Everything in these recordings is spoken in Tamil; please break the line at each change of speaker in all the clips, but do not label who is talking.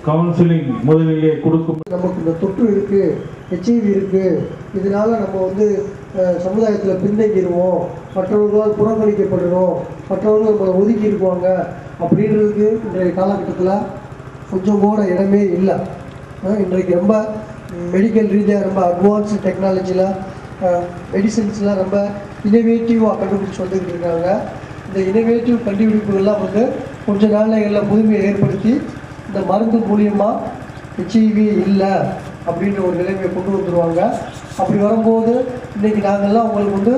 கவுன்சிலிங் முதலிலே கொடுக்கும்.
நமக்கு இந்த தொற்று இருக்குது, ஹெச்ஐவி இருக்குது, இதனால் நம்ம வந்து சமுதாயத்தில் பின்தங்கிடுவோம், மற்றவர்களால் புறக்கணிக்கப்படுறோம், மற்றவர்கள் நம்மளை ஒதுக்கி இருக்குவாங்க அப்படின்றதுக்கு இன்றைய காலகட்டத்தில் கொஞ்சம் கூட இடமே இல்லை. இன்றைக்கு ரொம்ப மெடிக்கல் ரீதியாக ரொம்ப அட்வான்ஸ்டு டெக்னாலஜியில் மெடிசின்ஸ்லாம் ரொம்ப இனோவேட்டிவாக கண்டுபிடிச்சி வந்துக்கிட்டு இருக்காங்க. இந்த இனோவேட்டிவ் கண்டுபிடிப்புகள்லாம் வந்து கொஞ்ச நாளைகளில் புதுமையை ஏற்படுத்தி இந்த மருந்து மூலியமாக ஹெச்ஐவி இல்லை அப்படின்ற ஒரு நிலைமையை கொண்டு வந்துடுவாங்க. அப்படி வரும்போது இன்றைக்கி நாங்கள்லாம் உங்களுக்கு வந்து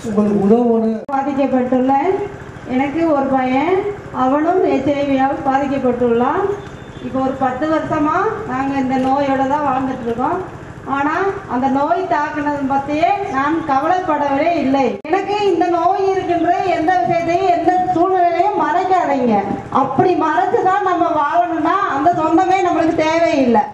உங்களுக்கு உதவணும்.
பாதிக்கப்பட்டுள்ளேன். எனக்கு ஒரு பையன், அவனும் ஹெச்ஐவியால் பாதிக்கப்பட்டுள்ளான். இப்போ ஒரு 10 வருஷமாக நாங்கள் இந்த நோயோடு தான் வாழ்ந்துட்டு இருக்கோம். ஆனால் அந்த நோய் தாக்குனது பற்றியே நான் கவலைப்படவே இல்லை. எனக்கு இந்த நோய் இருக்கின்ற எந்த விஷயத்தையும் எந்த சூழ்நிலையும் மறைக்காதீங்க. அப்படி மறைச்சு தான் நம்ம வாழணும்னா அந்த சொந்தமே நம்மளுக்கு தேவையில்லை.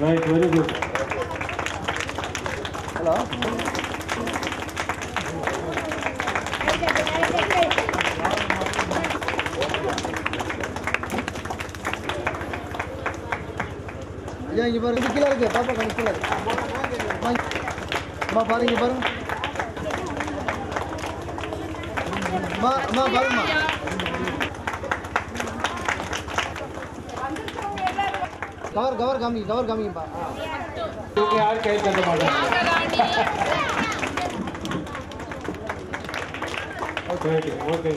Right, very good.
Hello. ஐயா இங்க பாருங்க, கீழே இருக்கு பாப்பா, கீழே இருக்கு. அம்மா பாருங்க, இங்க பாருங்க. அம்மா பாருங்க. கவர் காமிங்கப்பா.
யார் கை தட்ட மாட்டாங்க. ஓகே.